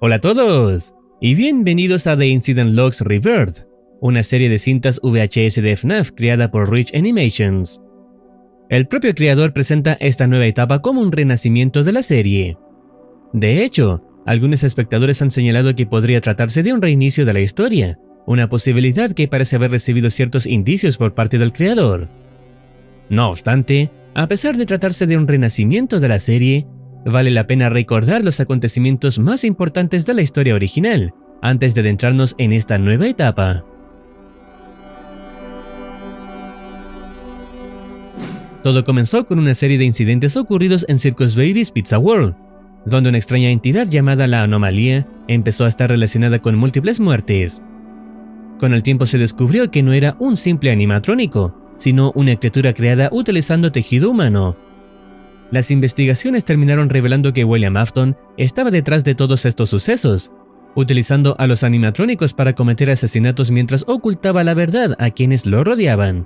Hola a todos y bienvenidos a The Incident Logs Rebirth, una serie de cintas VHS de FNAF creada por Rich Animations. El propio creador presenta esta nueva etapa como un renacimiento de la serie. De hecho, algunos espectadores han señalado que podría tratarse de un reinicio de la historia, una posibilidad que parece haber recibido ciertos indicios por parte del creador. No obstante, a pesar de tratarse de un renacimiento de la serie, vale la pena recordar los acontecimientos más importantes de la historia original, antes de adentrarnos en esta nueva etapa. Todo comenzó con una serie de incidentes ocurridos en Circus Baby's Pizza World, donde una extraña entidad llamada la Anomalía empezó a estar relacionada con múltiples muertes. Con el tiempo se descubrió que no era un simple animatrónico, sino una criatura creada utilizando tejido humano. Las investigaciones terminaron revelando que William Afton estaba detrás de todos estos sucesos, utilizando a los animatrónicos para cometer asesinatos mientras ocultaba la verdad a quienes lo rodeaban.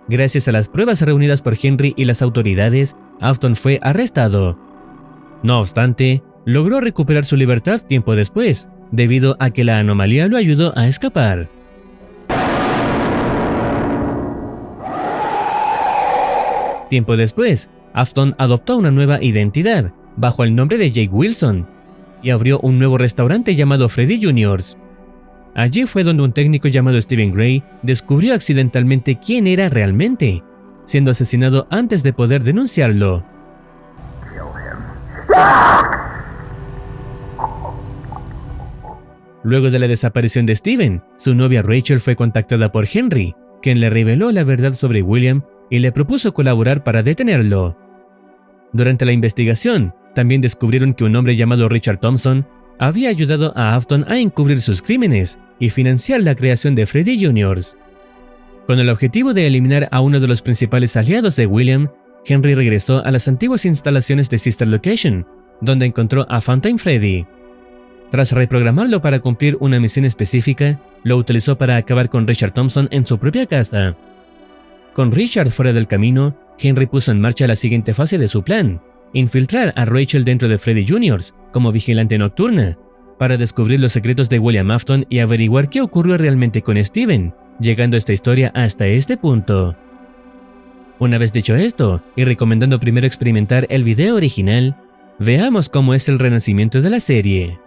Gracias a las pruebas reunidas por Henry y las autoridades, Afton fue arrestado. No obstante, logró recuperar su libertad tiempo después, debido a que la anomalía lo ayudó a escapar. Tiempo después, Afton adoptó una nueva identidad, bajo el nombre de Jake Wilson, y abrió un nuevo restaurante llamado Freddy Jr.'s. Allí fue donde un técnico llamado Stephen Gray descubrió accidentalmente quién era realmente, siendo asesinado antes de poder denunciarlo. Luego de la desaparición de Steven, su novia Rachel fue contactada por Henry, quien le reveló la verdad sobre William y le propuso colaborar para detenerlo. Durante la investigación, también descubrieron que un hombre llamado Richard Thompson había ayudado a Afton a encubrir sus crímenes y financiar la creación de Freddy Jr.'s. Con el objetivo de eliminar a uno de los principales aliados de William, Henry regresó a las antiguas instalaciones de Sister Location, donde encontró a Fountain Freddy. Tras reprogramarlo para cumplir una misión específica, lo utilizó para acabar con Richard Thompson en su propia casa. Con Richard fuera del camino, Henry puso en marcha la siguiente fase de su plan: infiltrar a Rachel dentro de Freddy Jr.'s como vigilante nocturna, para descubrir los secretos de William Afton y averiguar qué ocurrió realmente con Steven, llegando esta historia hasta este punto. Una vez dicho esto, y recomendando primero experimentar el video original, veamos cómo es el renacimiento de la serie.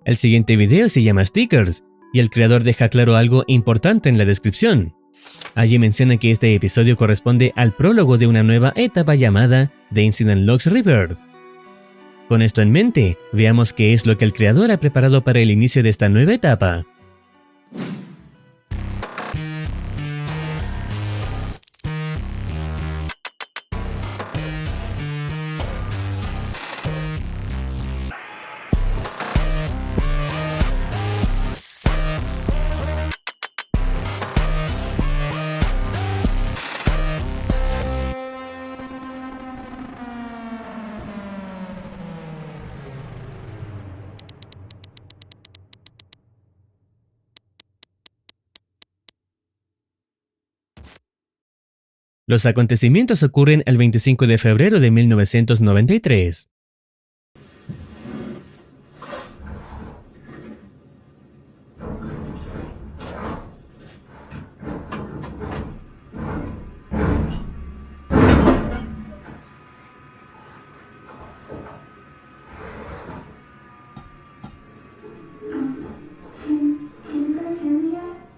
El siguiente video se llama Stickers, y el creador deja claro algo importante en la descripción. Allí menciona que este episodio corresponde al prólogo de una nueva etapa llamada The Incident Logs Rebirth. Con esto en mente, veamos qué es lo que el creador ha preparado para el inicio de esta nueva etapa. Los acontecimientos ocurren el 25 de febrero de 1993.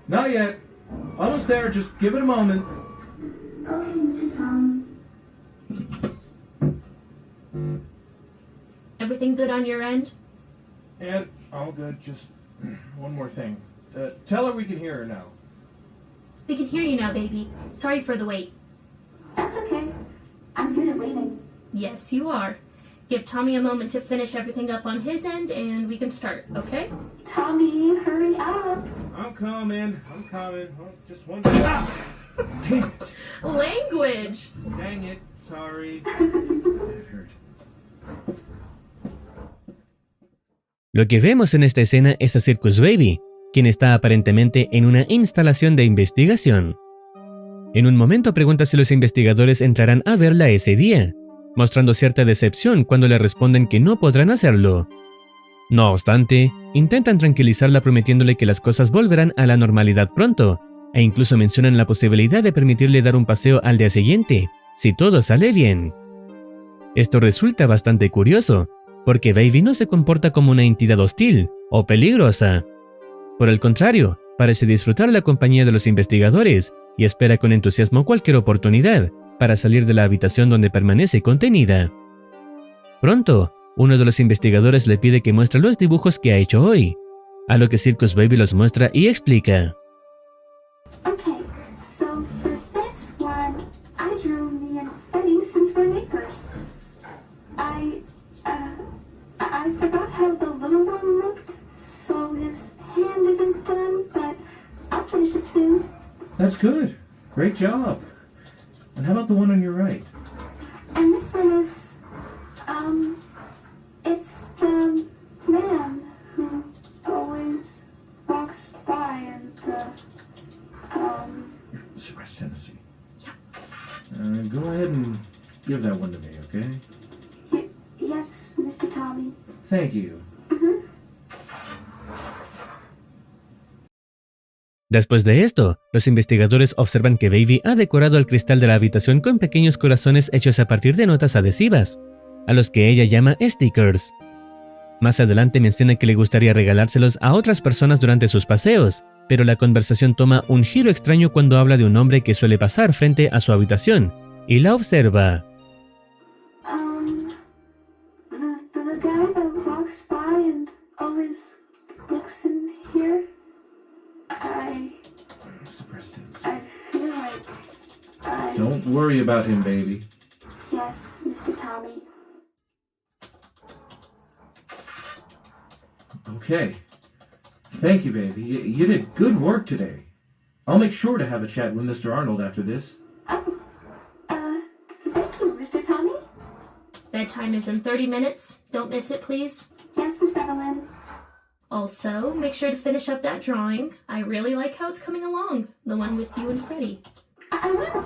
Not yet. Almost there, just give it a moment. Okay, Mr. Tom. Everything good on your end? And all good, just one more thing. Tell her we can hear her now. We can hear you now, baby. Sorry for the wait. That's okay. I'm good at waiting. Yes, you are. Give Tommy a moment to finish everything up on his end, and we can start, okay? Tommy, hurry up. I'm coming. Oh, just one second. Ah! Damn it. Language! Dang it. Sorry. That hurt. Lo que vemos en esta escena es a Circus Baby, quien está aparentemente en una instalación de investigación. En un momento pregunta si los investigadores entrarán a verla ese día, mostrando cierta decepción cuando le responden que no podrán hacerlo. No obstante, intentan tranquilizarla prometiéndole que las cosas volverán a la normalidad pronto, e incluso mencionan la posibilidad de permitirle dar un paseo al día siguiente, si todo sale bien. Esto resulta bastante curioso, porque Baby no se comporta como una entidad hostil o peligrosa. Por el contrario, parece disfrutar la compañía de los investigadores y espera con entusiasmo cualquier oportunidad para salir de la habitación donde permanece contenida. Pronto, uno de los investigadores le pide que muestre los dibujos que ha hecho hoy, a lo que Circus Baby los muestra y explica. Okay, so for this one, I drew me and Freddy since we're neighbors. I forgot how the little one looked, so his hand isn't done, but I'll finish it soon. That's good. Great job. And how about the one on your right? And this one is, it's the man who always walks by and Suppressed Tennessee. Go ahead and give that one to me, okay? yes, Mr. Tommy. Thank you. Después de esto, los investigadores observan que Baby ha decorado el cristal de la habitación con pequeños corazones hechos a partir de notas adhesivas, a los que ella llama stickers. Más adelante menciona que le gustaría regalárselos a otras personas durante sus paseos, pero la conversación toma un giro extraño cuando habla de un hombre que suele pasar frente a su habitación, y la observa. The guy that walks by and always looks in here. Suppressed Tennessee. I feel like Don't worry about him, baby. yes, Mr. Tommy. Okay. Thank you, baby. You did good work today. I'll make sure to have a chat with Mr. Arnold after this. Thank you, Mr. Tommy. Bedtime is in 30 minutes. Don't miss it, please. Yes, Miss Evelyn. Also, make sure to finish up that drawing. I really like how it's coming along. The one with you and Freddy. I will.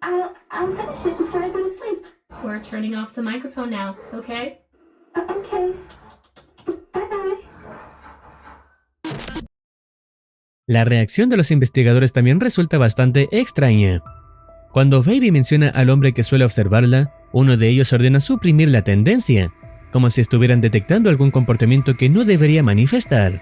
I'll finish it before I go to sleep. We're turning off the microphone now, okay? Okay. Bye-bye. La reacción de los investigadores también resulta bastante extraña. Cuando Baby menciona al hombre que suele observarla, uno de ellos ordena suprimir la tendencia, como si estuvieran detectando algún comportamiento que no debería manifestar.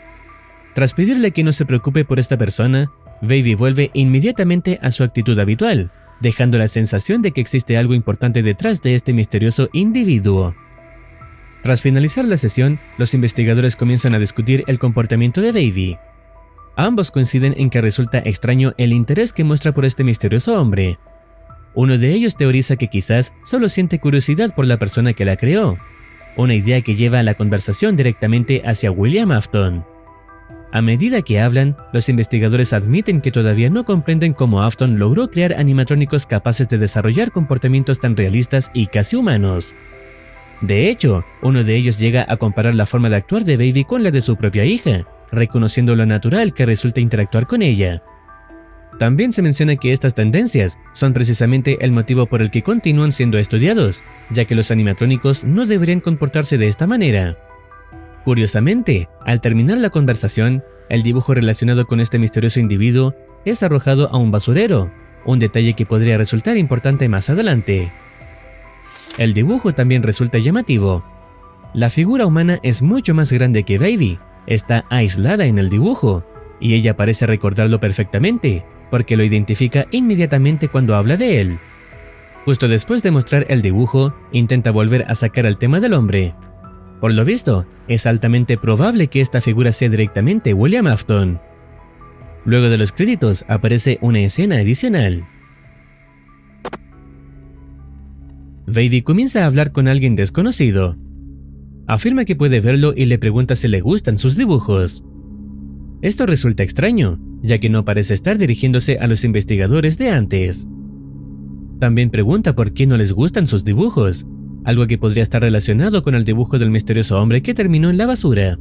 Tras pedirle que no se preocupe por esta persona, Baby vuelve inmediatamente a su actitud habitual, dejando la sensación de que existe algo importante detrás de este misterioso individuo. Tras finalizar la sesión, los investigadores comienzan a discutir el comportamiento de Baby. Ambos coinciden en que resulta extraño el interés que muestra por este misterioso hombre. Uno de ellos teoriza que quizás solo siente curiosidad por la persona que la creó, una idea que lleva la conversación directamente hacia William Afton. A medida que hablan, los investigadores admiten que todavía no comprenden cómo Afton logró crear animatrónicos capaces de desarrollar comportamientos tan realistas y casi humanos. De hecho, uno de ellos llega a comparar la forma de actuar de Baby con la de su propia hija, reconociendo lo natural que resulta interactuar con ella. También se menciona que estas tendencias son precisamente el motivo por el que continúan siendo estudiados, ya que los animatrónicos no deberían comportarse de esta manera. Curiosamente, al terminar la conversación, el dibujo relacionado con este misterioso individuo es arrojado a un basurero, un detalle que podría resultar importante más adelante. El dibujo también resulta llamativo. La figura humana es mucho más grande que Baby, está aislada en el dibujo, y ella parece recordarlo perfectamente, porque lo identifica inmediatamente cuando habla de él. Justo después de mostrar el dibujo, intenta volver a sacar el tema del hombre. Por lo visto, es altamente probable que esta figura sea directamente William Afton. Luego de los créditos aparece una escena adicional. Baby comienza a hablar con alguien desconocido. Afirma que puede verlo y le pregunta si le gustan sus dibujos. Esto resulta extraño, ya que no parece estar dirigiéndose a los investigadores de antes. También pregunta por qué no les gustan sus dibujos, algo que podría estar relacionado con el dibujo del misterioso hombre que terminó en la basura.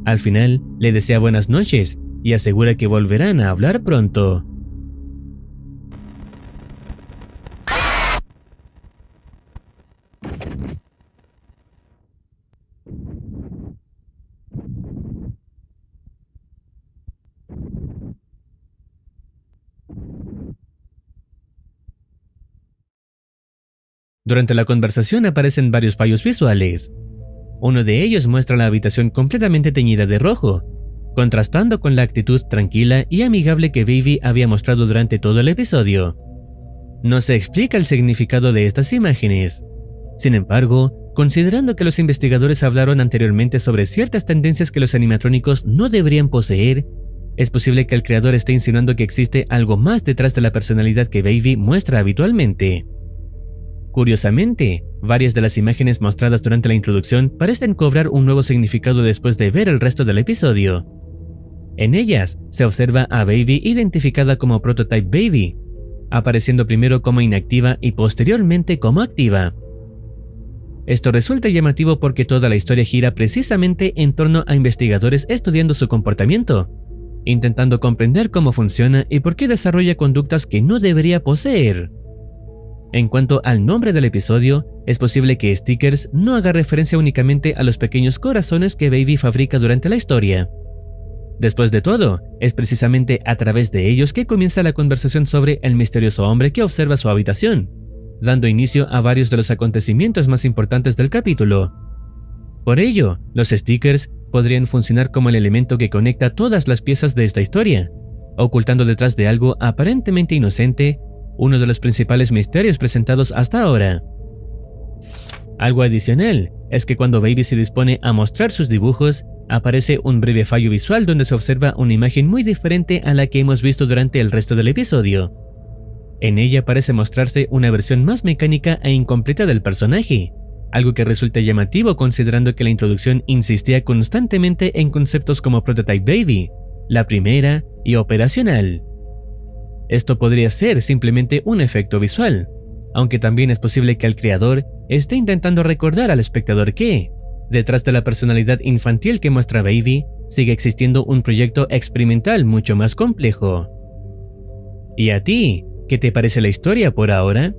Al final, le desea buenas noches y asegura que volverán a hablar pronto. Durante la conversación aparecen varios fallos visuales. Uno de ellos muestra la habitación completamente teñida de rojo, contrastando con la actitud tranquila y amigable que Baby había mostrado durante todo el episodio. No se explica el significado de estas imágenes. Sin embargo, considerando que los investigadores hablaron anteriormente sobre ciertas tendencias que los animatrónicos no deberían poseer, es posible que el creador esté insinuando que existe algo más detrás de la personalidad que Baby muestra habitualmente. Curiosamente, varias de las imágenes mostradas durante la introducción parecen cobrar un nuevo significado después de ver el resto del episodio. En ellas, se observa a Baby identificada como Prototype Baby, apareciendo primero como inactiva y posteriormente como activa. Esto resulta llamativo porque toda la historia gira precisamente en torno a investigadores estudiando su comportamiento, intentando comprender cómo funciona y por qué desarrolla conductas que no debería poseer. En cuanto al nombre del episodio, es posible que Stickers no haga referencia únicamente a los pequeños corazones que Baby fabrica durante la historia. Después de todo, es precisamente a través de ellos que comienza la conversación sobre el misterioso hombre que observa su habitación, dando inicio a varios de los acontecimientos más importantes del capítulo. Por ello, los stickers podrían funcionar como el elemento que conecta todas las piezas de esta historia, ocultando detrás de algo aparentemente inocente uno de los principales misterios presentados hasta ahora. Algo adicional es que cuando Baby se dispone a mostrar sus dibujos, aparece un breve fallo visual donde se observa una imagen muy diferente a la que hemos visto durante el resto del episodio. En ella parece mostrarse una versión más mecánica e incompleta del personaje, algo que resulta llamativo considerando que la introducción insistía constantemente en conceptos como Prototype Baby, la primera y operacional. Esto podría ser simplemente un efecto visual, aunque también es posible que el creador esté intentando recordar al espectador que, detrás de la personalidad infantil que muestra Baby, sigue existiendo un proyecto experimental mucho más complejo. ¿Y a ti? ¿Qué te parece la historia por ahora?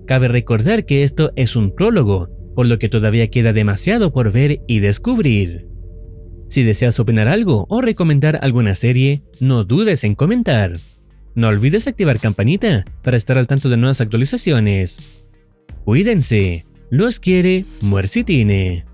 Cabe recordar que esto es un prólogo, por lo que todavía queda demasiado por ver y descubrir. Si deseas opinar algo o recomendar alguna serie, no dudes en comentar. No olvides activar campanita para estar al tanto de nuevas actualizaciones. Cuídense, los quiere Muercitine.